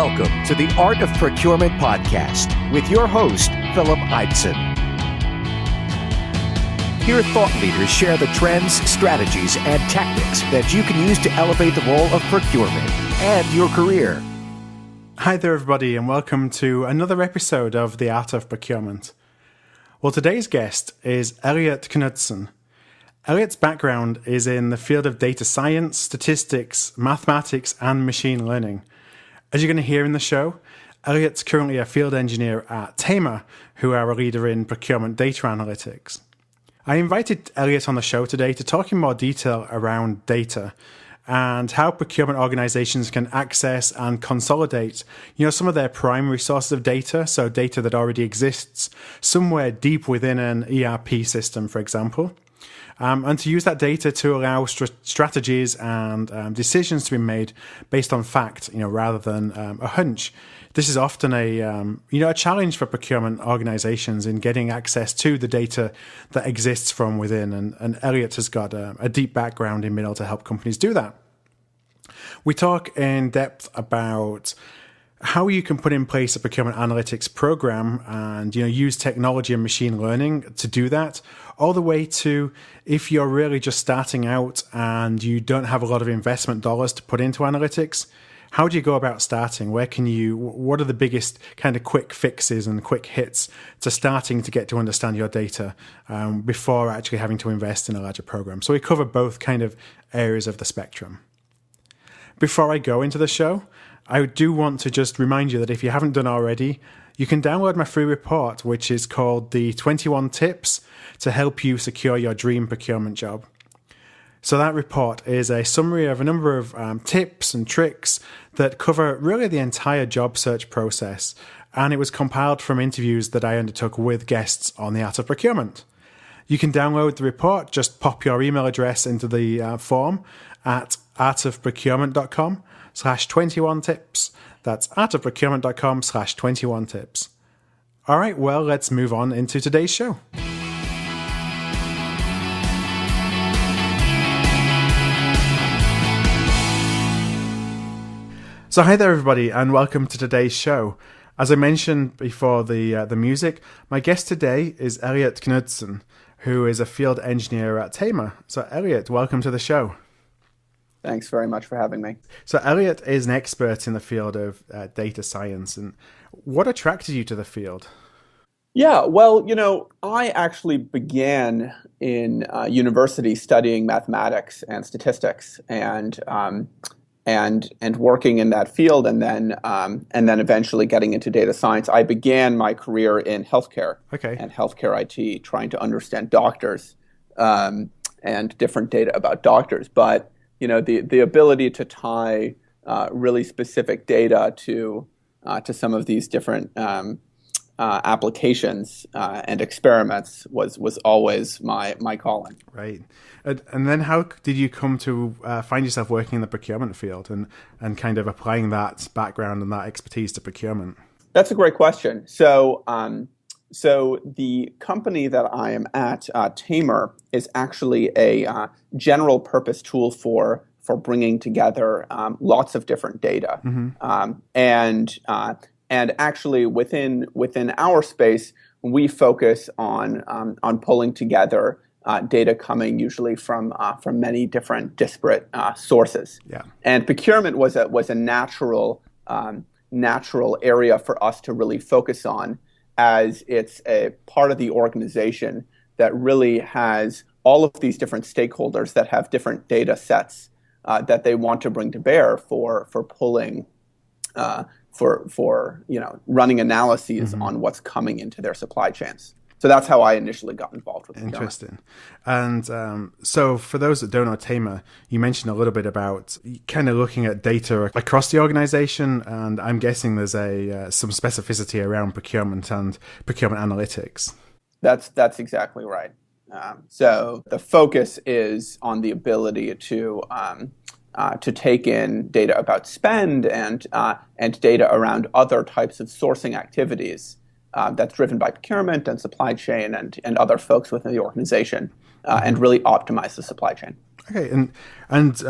Welcome to the Art of Procurement podcast with your host, Philip Eidson. Here, thought leaders share the trends, strategies, and tactics that you can use to elevate the role of procurement and your career. Hi there, everybody, and welcome to another episode of The Art of Procurement. Well, today's guest is Eliot Knudsen. Eliot's background is in the field of data science, statistics, mathematics, and machine learning. As you're going to hear in the show, Eliot's currently a field engineer at Tamr, who are a leader in procurement data analytics. I invited Eliot on the show today to talk in more detail around data and how procurement organizations can access and consolidate, some of their primary sources of data, so data that already exists somewhere deep within an ERP system, for example. And to use that data to allow strategies and decisions to be made based on fact, rather than a hunch. This is often a challenge for procurement organizations in getting access to the data that exists from within. And Eliot has got a deep background in being able to help companies do that. We talk in depth about how you can put in place a procurement analytics program and use technology and machine learning to do that, all the way to if you're really just starting out and you don't have a lot of investment dollars to put into analytics, how do you go about starting? What are the biggest kind of quick fixes and quick hits to starting to get to understand your data before actually having to invest in a larger program? So we cover both kind of areas of the spectrum. Before I go into the show, I do want to just remind you that if you haven't done already, you can download my free report, which is called the 21 Tips to Help You Secure Your Dream Procurement Job. So that report is a summary of a number of tips and tricks that cover really the entire job search process. And it was compiled from interviews that I undertook with guests on the Art of Procurement. You can download the report, just pop your email address into the form at artofprocurement.com/21tips. That's artofprocurement.com/21tips. All right, well, let's move on into today's show. So hi there, everybody, and welcome to today's show. As I mentioned before the music, my guest today is Eliot Knudsen, who is a field engineer at Tamr. So Eliot, welcome to the show. Thanks very much for having me. So Eliot is an expert in the field of data science. And what attracted you to the field? Yeah, well, I actually began in university studying mathematics and statistics and working in that field, and then eventually getting into data science. I began my career in healthcare and healthcare IT, trying to understand doctors and different data about doctors. But the ability to tie really specific data to some of these different applications and experiments was always my calling. Right. And then how did you come to find yourself working in the procurement field and kind of applying that background and that expertise to procurement? That's a great question. So the company that I am at, Tamr, is actually a general purpose tool for bringing together lots of different data. Mm-hmm. And actually within our space, we focus on pulling together data coming usually from many different disparate sources. Yeah. And procurement was a natural area for us to really focus on, as it's a part of the organization that really has all of these different stakeholders that have different data sets that they want to bring to bear for pulling, for running analyses mm-hmm. on what's coming into their supply chains. So that's how I initially got involved with procurement. Interesting. And so for those that don't know Tamr, you mentioned a little bit about kind of looking at data across the organization, and I'm guessing there's some specificity around procurement and procurement analytics. That's exactly right. So the focus is on the ability to take in data about spend and data around other types of sourcing activities that's driven by procurement and supply chain and other folks within the organization, and really optimize the supply chain. Okay, and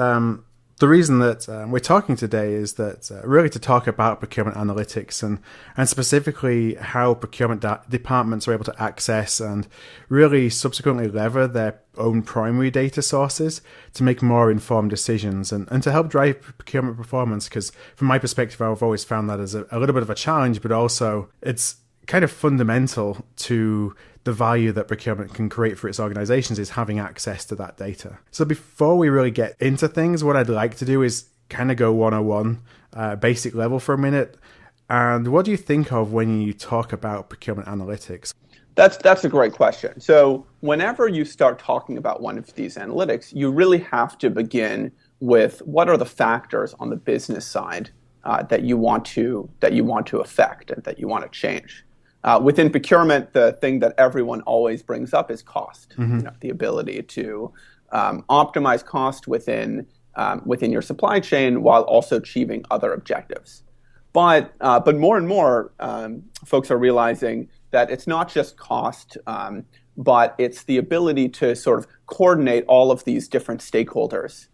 The reason that we're talking today is that really to talk about procurement analytics and specifically how procurement departments are able to access and really subsequently lever their own primary data sources to make more informed decisions and to help drive procurement performance. Because from my perspective, I've always found that as a little bit of a challenge, but also it's kind of fundamental to the value that procurement can create for its organizations is having access to that data. So before we really get into things, what I'd like to do is kind of go 101, basic level for a minute. And what do you think of when you talk about procurement analytics? That's a great question. So whenever you start talking about one of these analytics, you really have to begin with what are the factors on the business side that you want to affect and that you want to change. Within procurement, the thing that everyone always brings up is cost. Mm-hmm. The ability to optimize cost within your supply chain while also achieving other objectives. But more and more, folks are realizing that it's not just cost, but it's the ability to sort of coordinate all of these different stakeholders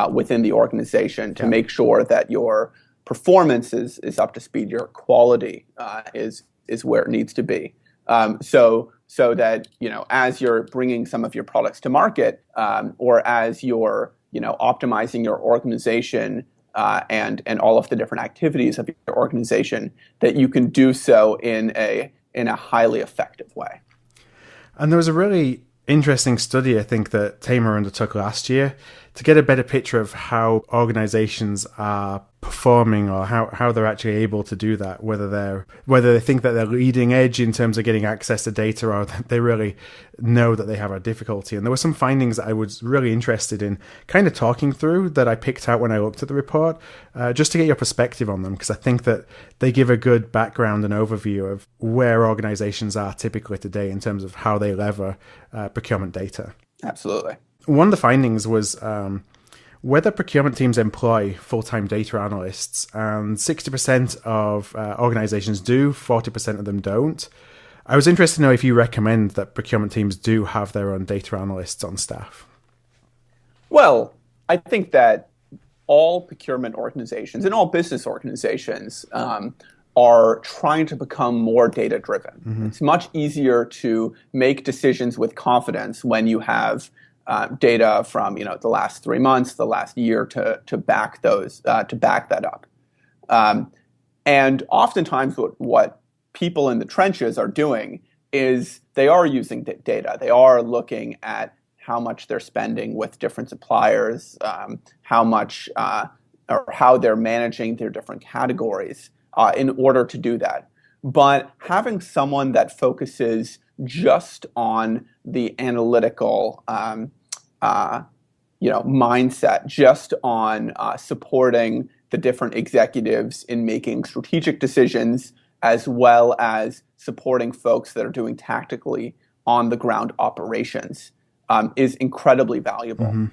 within the organization to make sure that your performance is up to speed, your quality is where it needs to be. So that, as you're bringing some of your products to market, or as you're, optimizing your organization and all of the different activities of your organization, that you can do so in a highly effective way. And there was a really interesting study, I think, that Tamr undertook last year to get a better picture of how organizations are performing or how they're actually able to do that, whether they think that they're leading edge in terms of getting access to data or that they really know that they have a difficulty. And there were some findings that I was really interested in kind of talking through that I picked out when I looked at the report, just to get your perspective on them, because I think that they give a good background and overview of where organizations are typically today in terms of how they lever procurement data. Absolutely. One of the findings was whether procurement teams employ full-time data analysts, and 60% of organizations do, 40% of them don't. I was interested to know if you recommend that procurement teams do have their own data analysts on staff. Well, I think that all procurement organizations and all business organizations are trying to become more data-driven. Mm-hmm. It's much easier to make decisions with confidence when you have data from the last 3 months, the last year to back that up, and oftentimes what people in the trenches are doing is they are using data. They are looking at how much they're spending with different suppliers, how much or how they're managing their different categories in order to do that. But having someone that focuses just on the analytical mindset, just on supporting the different executives in making strategic decisions, as well as supporting folks that are doing tactically on the ground operations, is incredibly valuable. Mm-hmm.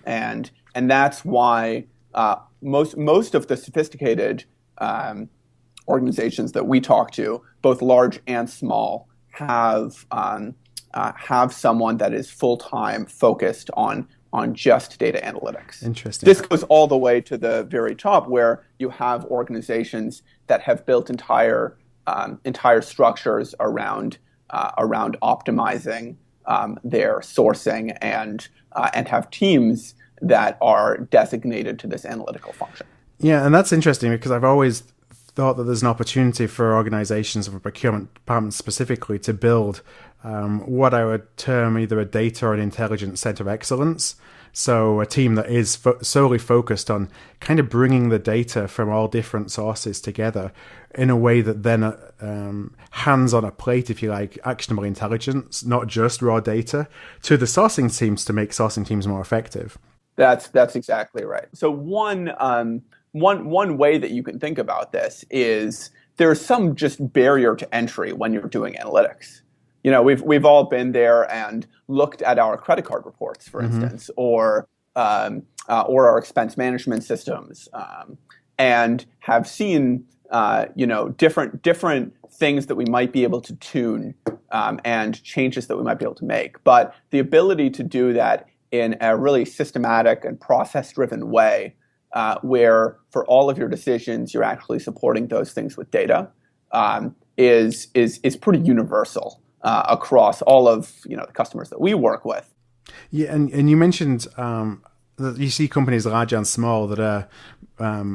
And that's why most of the sophisticated organizations that we talk to, both large and small, have someone that is full-time focused on just data analytics. Interesting. This goes all the way to the very top, where you have organizations that have built entire structures around optimizing their sourcing and have teams that are designated to this analytical function. Yeah, and that's interesting because I've always thought that there's an opportunity for organizations of a procurement department specifically to build what I would term either a data or an intelligence center of excellence. So a team that is solely focused on kind of bringing the data from all different sources together in a way that then hands on a plate, if you like, actionable intelligence, not just raw data, to the sourcing teams to make sourcing teams more effective. That's exactly right. So one way that you can think about this is there's some just barrier to entry when you're doing analytics. We've all been there and looked at our credit card reports, for instance, or our expense management systems, and have seen different things that we might be able to tune and changes that we might be able to make. But the ability to do that in a really systematic and process-driven way where for all of your decisions you're actually supporting those things with data, is pretty universal across all of the customers that we work with. Yeah, and you mentioned that you see companies large and small that are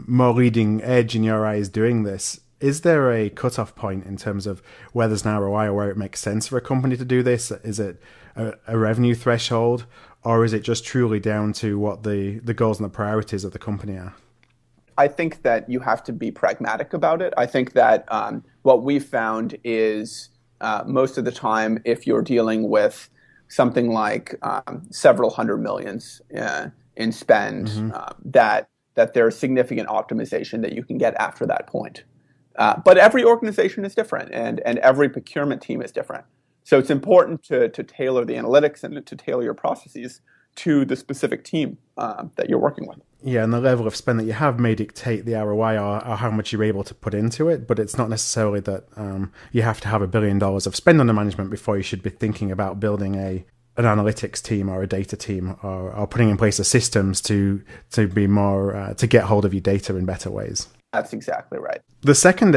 more leading edge in your eyes doing this. Is there a cutoff point in terms of where there's an ROI or where it makes sense for a company to do this? Is it a revenue threshold, or is it just truly down to what the goals and the priorities of the company are? I think that you have to be pragmatic about it. I think that what we've found is most of the time, if you're dealing with something like several hundred millions in spend, that there's significant optimization that you can get after that point. But every organization is different, and every procurement team is different. So it's important to tailor the analytics and to tailor your processes to the specific team that you're working with. Yeah, and the level of spend that you have may dictate the ROI or how much you're able to put into it, but it's not necessarily that you have to have $1 billion of spend under management before you should be thinking about building an analytics team or a data team or putting in place the systems to be more to get hold of your data in better ways. That's exactly right. The second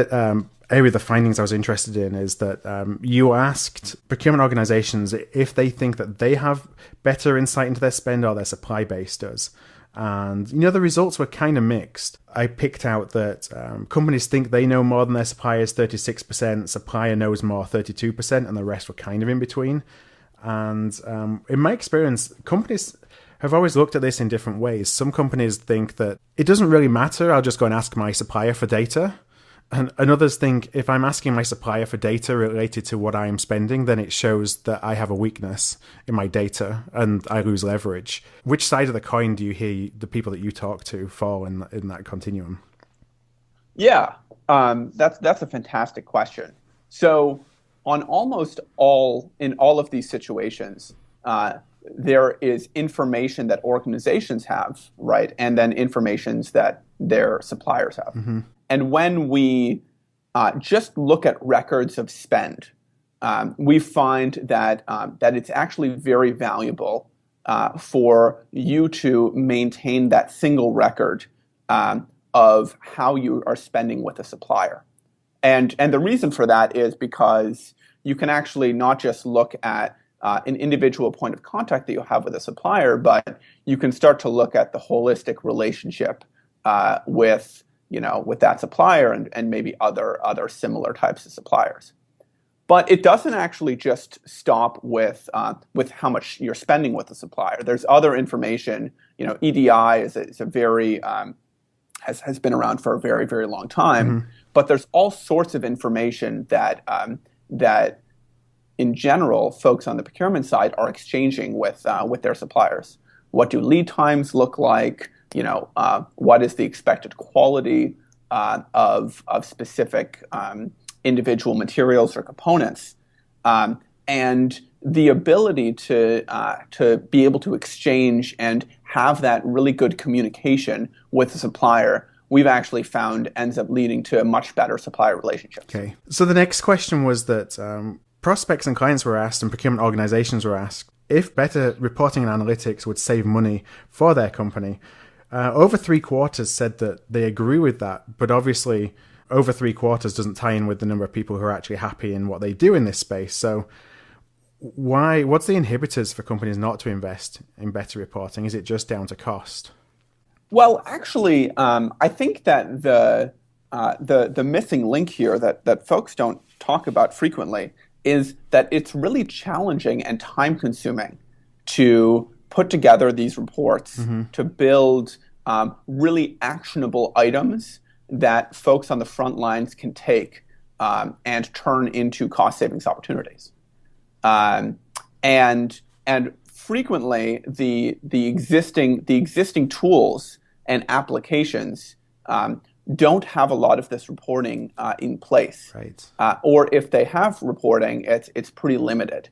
area of the findings I was interested in is that you asked procurement organizations if they think that they have better insight into their spend or their supply base does. And, the results were kind of mixed. I picked out that companies think they know more than their suppliers, 36%, supplier knows more, 32%, and the rest were kind of in between. And in my experience, companies have always looked at this in different ways. Some companies think that it doesn't really matter, I'll just go and ask my supplier for data. And others think if I'm asking my supplier for data related to what I am spending, then it shows that I have a weakness in my data and I lose leverage. Which side of the coin do you hear the people that you talk to fall in that continuum? Yeah, that's a fantastic question. So on almost all of these situations, there is information that organizations have, right? And then informations that their suppliers have. Mm-hmm. And when we just look at records of spend, we find that it's actually very valuable for you to maintain that single record of how you are spending with a supplier. And the reason for that is because you can actually not just look at an individual point of contact that you have with a supplier, but you can start to look at the holistic relationship with that supplier and maybe other similar types of suppliers. But it doesn't actually just stop with how much you're spending with the supplier. There's other information. EDI is a very has been around for a very, very long time. Mm-hmm. But there's all sorts of information that in general folks on the procurement side are exchanging with their suppliers. What do lead times look like? What is the expected quality of specific individual materials or components, and the ability to be able to exchange and have that really good communication with the supplier, we've actually found ends up leading to much better supplier relationships. Okay. So the next question was that prospects and clients were asked and procurement organizations were asked if better reporting and analytics would save money for their company. Over 3/4 said that they agree with that, but obviously over 3/4 doesn't tie in with the number of people who are actually happy in what they do in this space. So what's the inhibitors for companies not to invest in better reporting? Is it just down to cost? Well, actually, I think that the missing link here that folks don't talk about frequently is that it's really challenging and time-consuming to put together these reports, mm-hmm. to build really actionable items that folks on the front lines can take and turn into cost savings opportunities. And frequently the existing tools and applications don't have a lot of this reporting in place. Right. Or if they have reporting, it's pretty limited.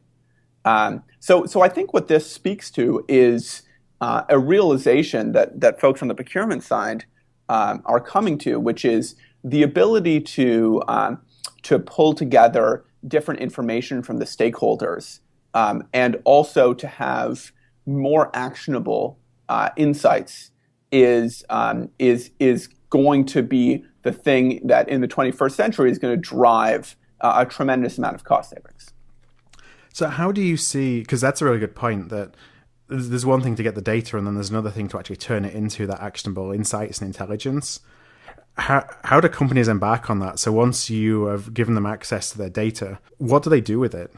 So I think what this speaks to is a realization that folks on the procurement side are coming to, which is the ability to pull together different information from the stakeholders and also to have more actionable insights is going to be the thing that in the 21st century is going to drive a tremendous amount of cost savings. So how do you see, because that's a really good point, that there's one thing to get the data and then there's another thing to actually turn it into that actionable insights and intelligence. How do companies embark on that? So once you have given them access to their data, what do they do with it?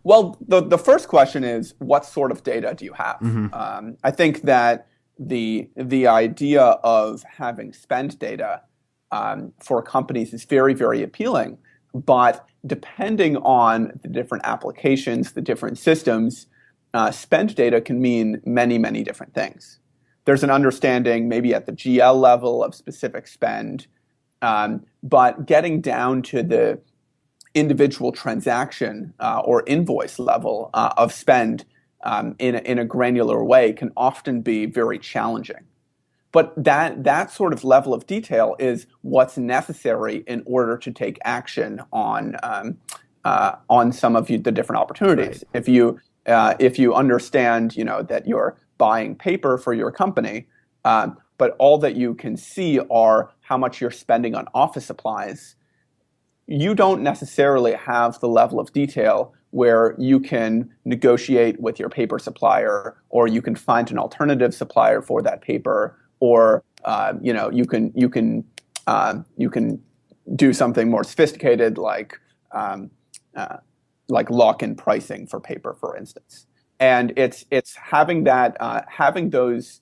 Well, the first question is, what sort of data do you have? Mm-hmm. I think that the idea of having spend data for companies is very, very appealing. But depending on the different applications, the different systems, spend data can mean many, many different things. There's an understanding maybe at the GL level of specific spend, but getting down to the individual transaction or invoice level of spend in a granular way can often be very challenging. But that sort of level of detail is what's necessary in order to take action on some of the different opportunities. Right. If you understand, that you're buying paper for your company, but all that you can see are how much you're spending on office supplies, you don't necessarily have the level of detail where you can negotiate with your paper supplier, or you can find an alternative supplier for that paper, or you can do something more sophisticated like lock-in pricing for paper, for instance. And it's having those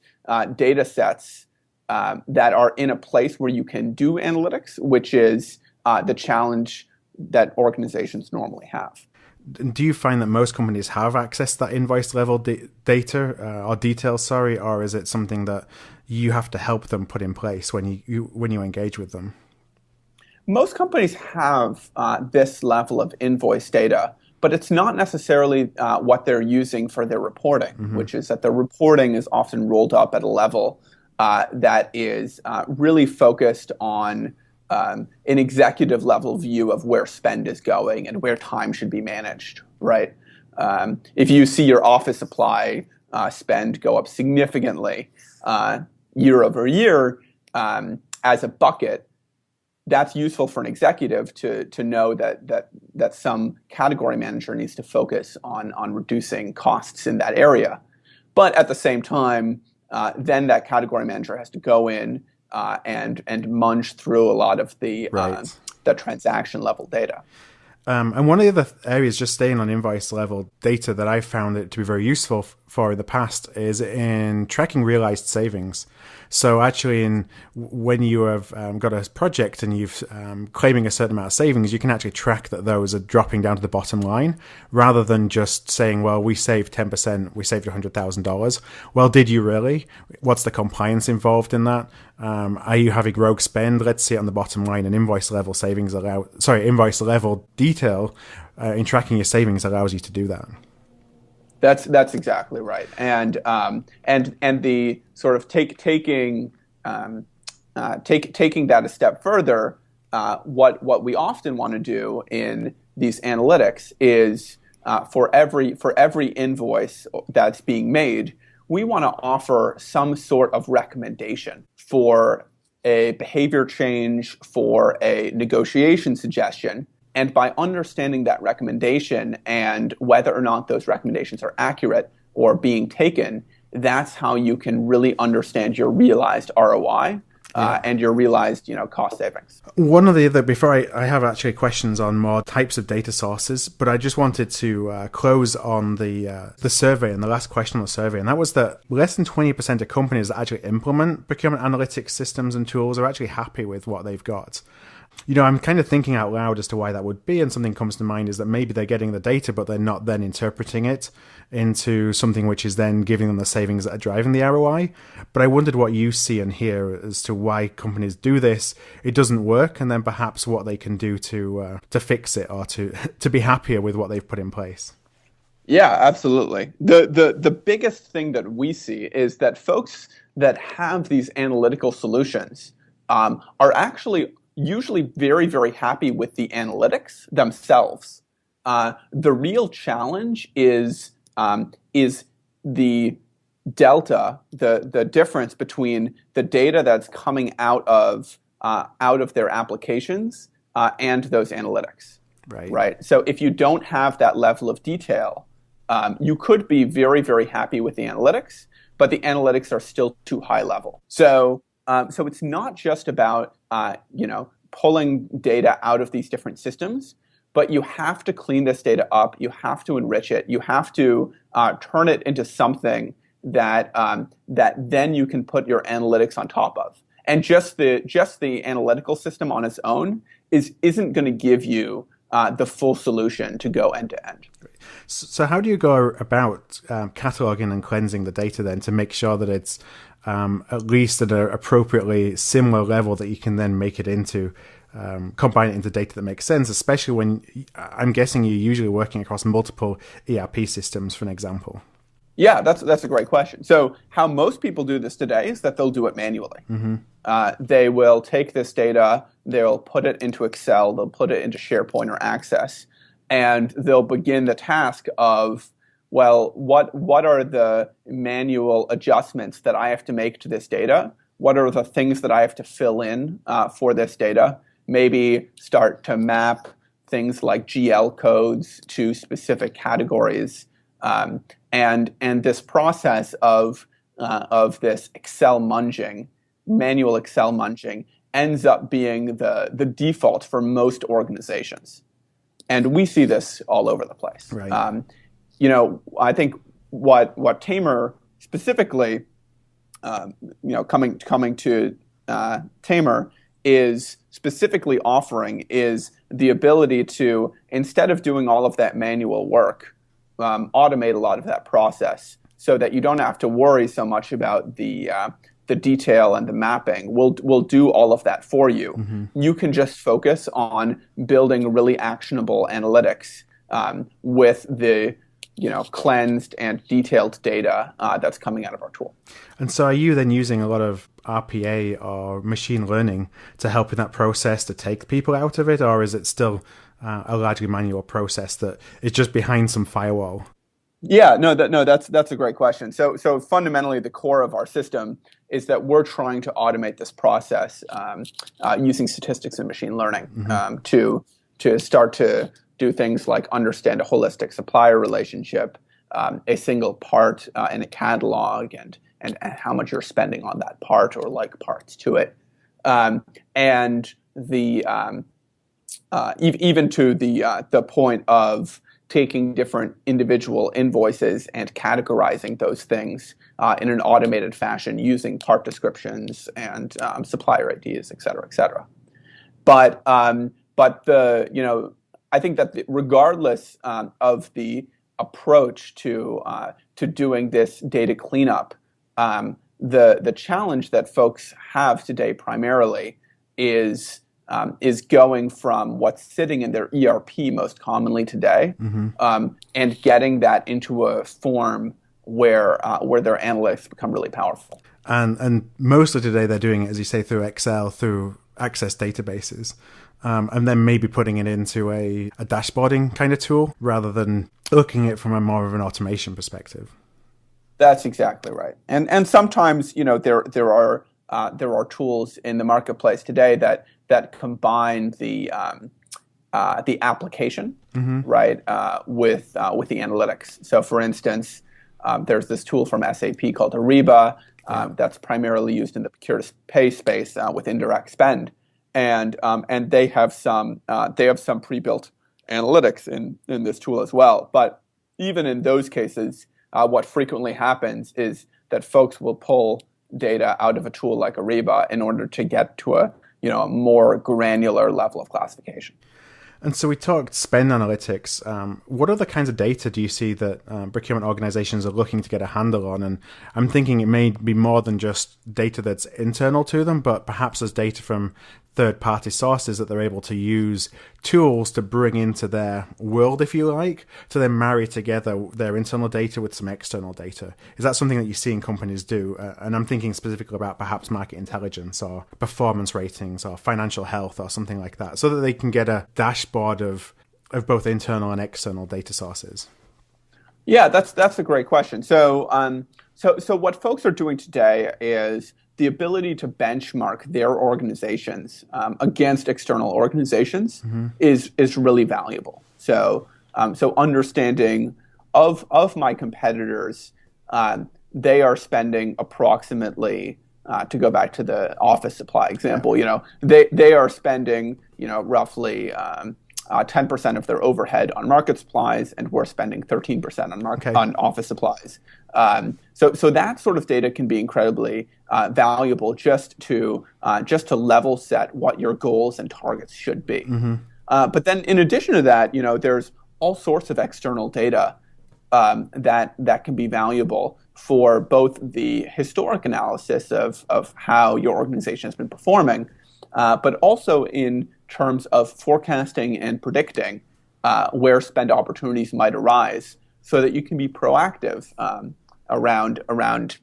data sets that are in a place where you can do analytics, which is the challenge that organizations normally have. Do you find that most companies have access to that invoice level data or details, or is it something that you have to help them put in place when you engage with them? Most companies have this level of invoice data, but it's not necessarily what they're using for their reporting, mm-hmm. which is that the reporting is often rolled up at a level that is really focused on an executive level view of where spend is going and where time should be managed, right? If you see your office supply spend go up significantly year over year as a bucket, that's useful for an executive to know that some category manager needs to focus on reducing costs in that area. But at the same time, then that category manager has to go in and munch through a lot of the transaction level data. And one of the other areas, just staying on invoice level data, that I found it to be very useful for in the past is in tracking realized savings. So actually, when you have got a project and you've claiming a certain amount of savings, you can actually track that those are dropping down to the bottom line, rather than just saying, well, we saved 10%, we saved $100,000. Well, did you really? What's the compliance involved in that? Are you having rogue spend? Let's see it on the bottom line. And invoice level detail in tracking your savings allows you to do that. That's exactly right, and the sort of taking that a step further, what we often want to do in these analytics is for every invoice that's being made, we want to offer some sort of recommendation for a behavior change, for a negotiation suggestion. And by understanding that recommendation and whether or not those recommendations are accurate or being taken, that's how you can really understand your realized ROI and your realized, cost savings. One of the other, before I have actually questions on more types of data sources, but I just wanted to close on the survey and the last question on the survey, and that was that less than 20% of companies that actually implement procurement analytics systems and tools are actually happy with what they've got. I'm kind of thinking out loud as to why that would be, and something comes to mind is that maybe they're getting the data, but they're not then interpreting it into something which is then giving them the savings that are driving the ROI. But I wondered what you see and hear as to why companies do this, it doesn't work, and then perhaps what they can do to fix it or to be happier with what they've put in place. Yeah, absolutely. The biggest thing that we see is that folks that have these analytical solutions are actually usually very, very happy with the analytics themselves. The real challenge is the delta, the difference between the data that's coming out of their applications and those analytics. Right. So if you don't have that level of detail, you could be very, very happy with the analytics, but the analytics are still too high level. So it's not just about pulling data out of these different systems, but you have to clean this data up. You have to enrich it. You have to turn it into something that then you can put your analytics on top of. And just the analytical system on its own isn't going to give you the full solution to go end to end. So how do you go about cataloging and cleansing the data then to make sure that it's at least at an appropriately similar level that you can then make it into, combine it into data that makes sense, especially when I'm guessing you're usually working across multiple ERP systems, for an example? Yeah, that's a great question. So how most people do this today is that they'll do it manually. They will take this data, they'll put it into Excel, they'll put it into SharePoint or Access, and they'll begin the task of, well, what are the manual adjustments that I have to make to this data? What are the things that I have to fill in for this data? Maybe start to map things like GL codes to specific categories. And this process of this Excel munging, manual Excel munging, ends up being the default for most organizations, and we see this all over the place. Right. I think what Tamr specifically, coming to Tamr is specifically offering is the ability to, instead of doing all of that manual work, automate a lot of that process so that you don't have to worry so much about the detail and the mapping. We'll do all of that for you. You can just focus on building really actionable analytics with the cleansed and detailed data that's coming out of our tool. And so are you then using a lot of RPA or machine learning to help in that process to take people out of it, or is it still a largely manual process that is just behind some firewall? Yeah, that's a great question. So fundamentally, the core of our system is that we're trying to automate this process using statistics and machine learning to start to do things like understand a holistic supplier relationship, a single part in a catalog, and how much you're spending on that part or like parts to it, and the even to the point of taking different individual invoices and categorizing those things in an automated fashion using part descriptions and supplier IDs, et cetera, et cetera. But I think that regardless of the approach to doing this data cleanup, the challenge that folks have today primarily is going from what's sitting in their ERP most commonly today, and getting that into a form where their analytics become really powerful. And mostly today they're doing it, as you say, through Excel, through Access databases, and then maybe putting it into a dashboarding kind of tool rather than looking at it from a more of an automation perspective. That's exactly right. And sometimes there are tools in the marketplace today that combine the application, right, with the analytics. So, for instance, there's this tool from SAP called Ariba that's primarily used in the procure-to-pay space with indirect spend, and they have some pre-built analytics in this tool as well. But even in those cases, what frequently happens is that folks will pull data out of a tool like Ariba in order to get to a more granular level of classification. And so we talked spend analytics. What other kinds of data do you see that procurement organizations are looking to get a handle on? And I'm thinking it may be more than just data that's internal to them, but perhaps there's data from third-party sources that they're able to use tools to bring into their world, if you like, to then marry together their internal data with some external data. Is that something that you see in companies do? And I'm thinking specifically about perhaps market intelligence or performance ratings or financial health or something like that, so that they can get a dashboard of both internal and external data sources. Yeah, that's a great question. So So what folks are doing today is the ability to benchmark their organizations against external organizations is really valuable. So understanding of my competitors, they are spending approximately, to go back to the office supply example, they are spending roughly 10% of their overhead on market supplies, and we're spending 13% on office supplies. So that sort of data can be incredibly valuable just to level set what your goals and targets should be. But then, in addition to that, there's all sorts of external data that can be valuable for both the historic analysis of how your organization has been performing, but also in terms of forecasting and predicting where spend opportunities might arise, so that you can be proactive around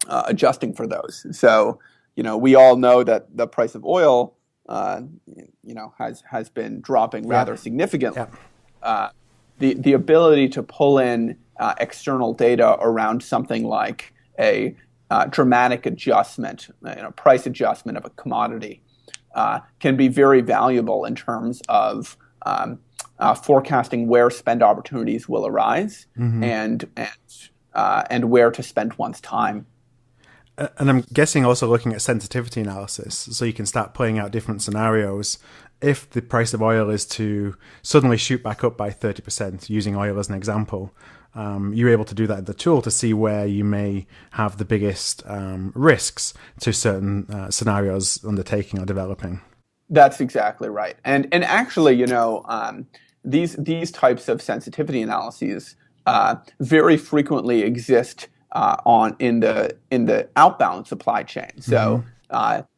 adjusting for those. So, we all know that the price of oil, has been dropping rather significantly. The ability to pull in external data around something like a dramatic adjustment, price adjustment of a commodity, can be very valuable in terms of forecasting where spend opportunities will arise and where to spend one's time. And I'm guessing also looking at sensitivity analysis, so you can start playing out different scenarios. If the price of oil is to suddenly shoot back up by 30%, using oil as an example, you're able to do that in the tool to see where you may have the biggest risks to certain scenarios undertaking or developing. That's exactly right. And actually, these types of sensitivity analyses very frequently exist in the outbound supply chain. So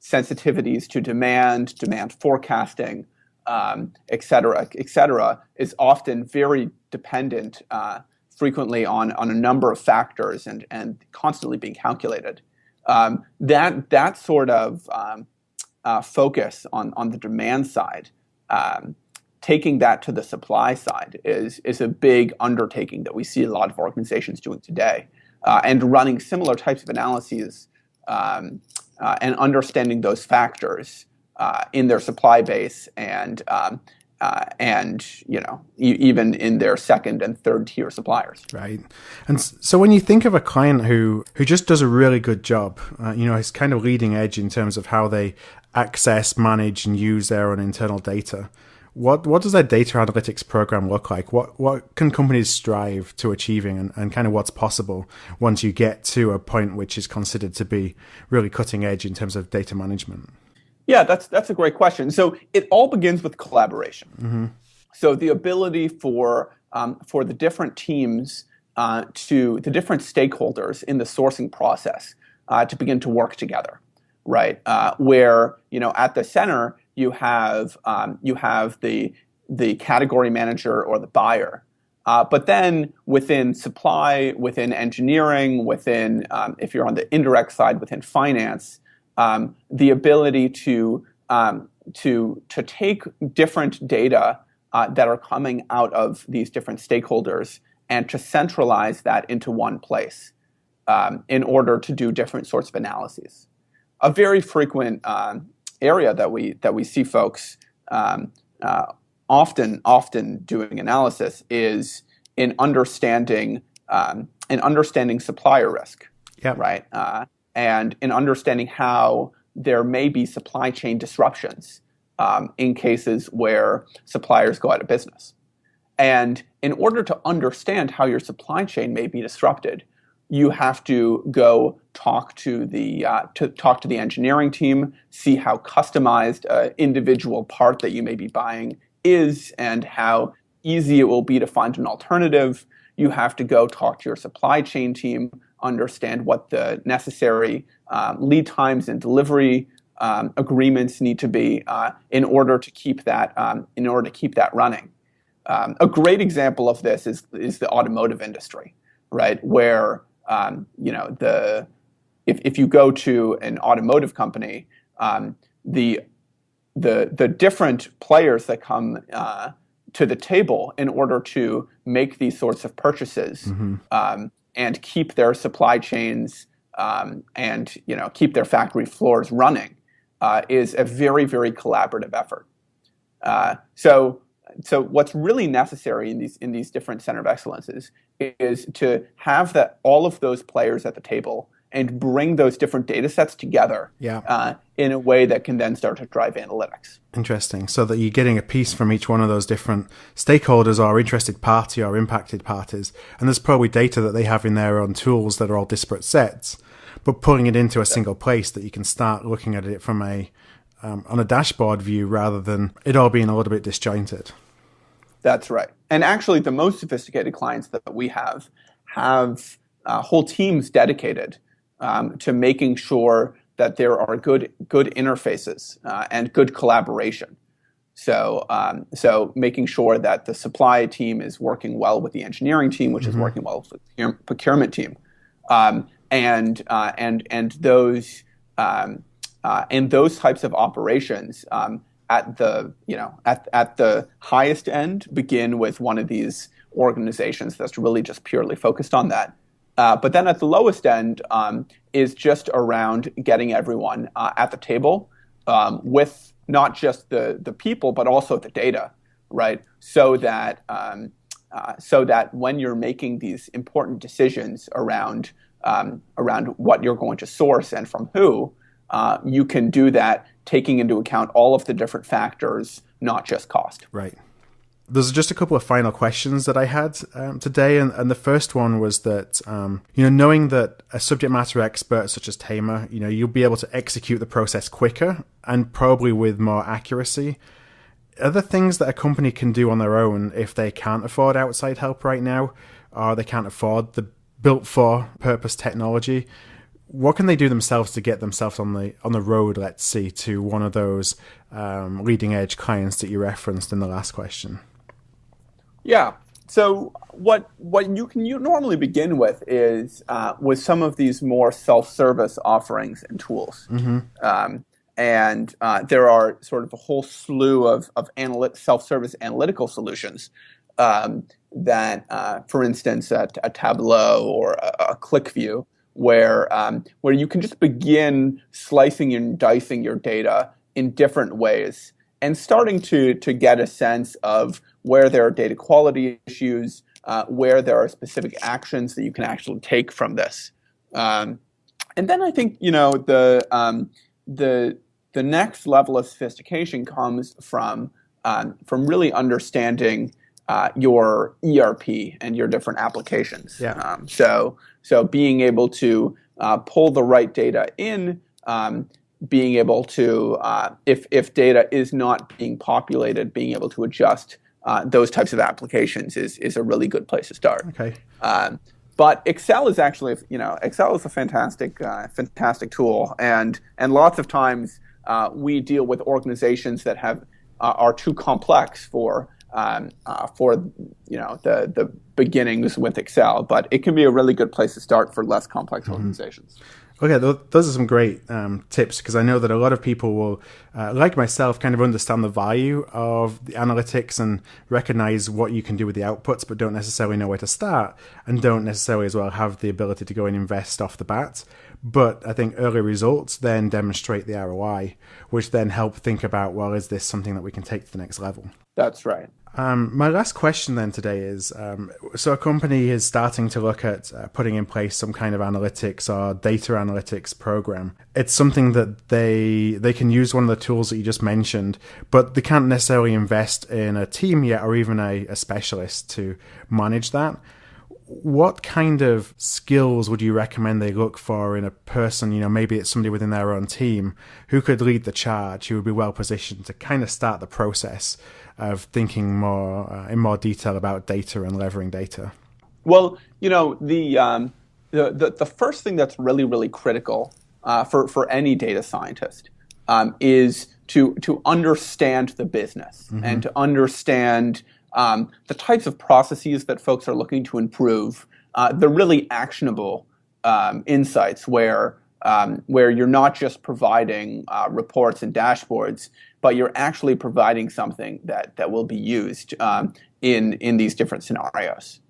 sensitivities to demand forecasting, et cetera, is often very dependent, frequently on a number of factors and constantly being calculated. That sort of focus on the demand side, taking that to the supply side is a big undertaking that we see a lot of organizations doing today, and running similar types of analyses and understanding those factors in their supply base and even in their second and third tier suppliers. Right. And so when you think of a client who just does a really good job, is kind of leading edge in terms of how they access, manage, and use their own internal data, what does their data analytics program look like? What can companies strive to achieving, and kind of what's possible once you get to a point which is considered to be really cutting edge in terms of data management? Yeah, that's a great question. So it all begins with collaboration. So the ability for the different teams, to the different stakeholders in the sourcing process, to begin to work together, right? Where at the center you have the category manager or the buyer, but then within supply, within engineering, within if you're on the indirect side, within finance. The ability to take different data that are coming out of these different stakeholders and to centralize that into one place in order to do different sorts of analyses. A very frequent area that we see folks often doing analysis is in understanding supplier risk, right? And in understanding how there may be supply chain disruptions in cases where suppliers go out of business. And in order to understand how your supply chain may be disrupted, you have to go talk to the engineering team, see how customized an individual part that you may be buying is, and how easy it will be to find an alternative. You have to go talk to your supply chain team, understand what the necessary lead times and delivery agreements need to be in order to keep that running. A great example of this is the automotive industry, right? Where if you go to an automotive company, the different players that come to the table in order to make these sorts of purchases and keep their supply chains and keep their factory floors running is a very, very collaborative effort. So what's really necessary in these different center of excellences is to have all of those players at the table and bring those different data sets together in a way that can then start to drive analytics. Interesting. So that you're getting a piece from each one of those different stakeholders or interested party or impacted parties. And there's probably data that they have in their own tools that are all disparate sets, but pulling it into a single place that you can start looking at it from on a dashboard view rather than it all being a little bit disjointed. That's right. And actually, the most sophisticated clients that we have whole teams dedicated to making sure that there are good interfaces and good collaboration. So making sure that the supply team is working well with the engineering team, which is working well with the procurement team, and those types of operations at the highest end begin with one of these organizations that's really just purely focused on that. But then at the lowest end is just around getting everyone at the table with not just the people, but also the data, right? So that when you're making these important decisions around what you're going to source and from who, you can do that taking into account all of the different factors, not just cost. Right. There's just a couple of final questions that I had today, and the first one was that knowing that a subject matter expert such as Tamr, you'll be able to execute the process quicker and probably with more accuracy. Are there things that a company can do on their own if they can't afford outside help right now, or they can't afford the built-for-purpose technology? What can they do themselves to get themselves on the road, let's see, to one of those leading-edge clients that you referenced in the last question? Yeah. So what you normally begin with is with some of these more self-service offerings and tools. And there are sort of a whole slew of self-service analytical solutions that, for instance, a Tableau or a ClickView, where you can just begin slicing and dicing your data in different ways and starting to get a sense of where there are data quality issues, where there are specific actions that you can actually take from this. And then I think the next level of sophistication comes from really understanding your ERP and your different applications. Yeah. So being able to pull the right data in, being able to, if data is not being populated, being able to adjust those types of applications is a really good place to start. Okay. But Excel is actually, Excel is a fantastic tool, and lots of times we deal with organizations that are too complex for the beginnings with Excel, but it can be a really good place to start for less complex organizations. Okay, those are some great tips, because I know that a lot of people will, like myself, kind of understand the value of the analytics and recognize what you can do with the outputs, but don't necessarily know where to start and don't necessarily as well have the ability to go and invest off the bat. But I think early results then demonstrate the ROI, which then help think about, well, is this something that we can take to the next level? That's right. My last question then today is, so a company is starting to look at putting in place some kind of analytics or data analytics program. It's something that they can use one of the tools that you just mentioned, but they can't necessarily invest in a team yet or even a specialist to manage that. What kind of skills would you recommend they look for in a person, maybe it's somebody within their own team who could lead the charge, who would be well positioned to kind of start the process of thinking in more detail about data and leveraging data? Well, the first thing that's really, really critical for any data scientist is to understand the business and to understand the types of processes that folks are looking to improve, the really actionable insights where you're not just providing reports and dashboards, but you're actually providing something that will be used in these different scenarios.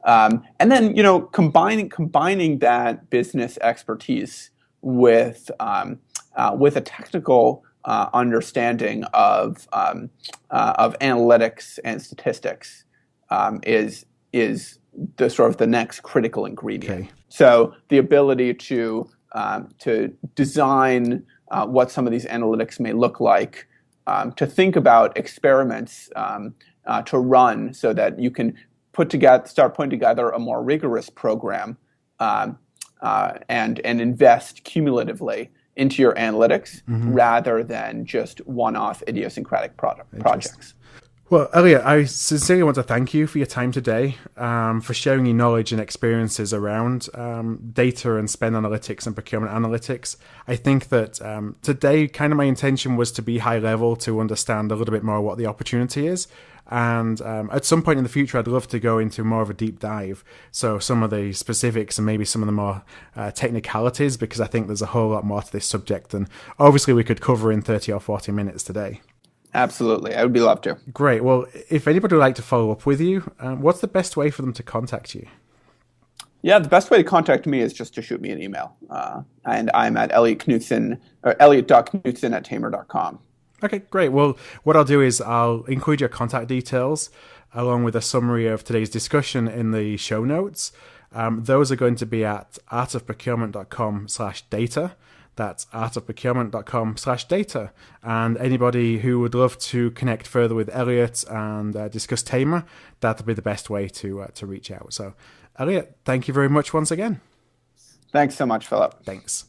And then, combining that business expertise with a technical understanding of analytics and statistics is the sort of the next critical ingredient. Okay. So the ability to design what some of these analytics may look like, to think about experiments to run so that you can start putting together a more rigorous program and invest cumulatively into your analytics rather than just one-off idiosyncratic projects. Well, Eliot, I sincerely want to thank you for your time today, for sharing your knowledge and experiences around data and spend analytics and procurement analytics. I think that today, kind of my intention was to be high level, to understand a little bit more what the opportunity is. And at some point in the future, I'd love to go into more of a deep dive. So some of the specifics and maybe some of the more technicalities, because I think there's a whole lot more to this subject than obviously we could cover in 30 or 40 minutes today. Absolutely. I would be loved to. Great. Well, if anybody would like to follow up with you, what's the best way for them to contact you? Yeah, the best way to contact me is just to shoot me an email. And I'm at Eliot Knudsen, or Eliot.Knudsen@Tamr.com. Okay, great. Well, what I'll do is I'll include your contact details along with a summary of today's discussion in the show notes. Those are going to be at artofprocurement.com/data. That's artofprocurement.com/data. And anybody who would love to connect further with Eliot and discuss Tamr, that'll be the best way to reach out. So, Eliot, thank you very much once again. Thanks so much, Philip. Thanks.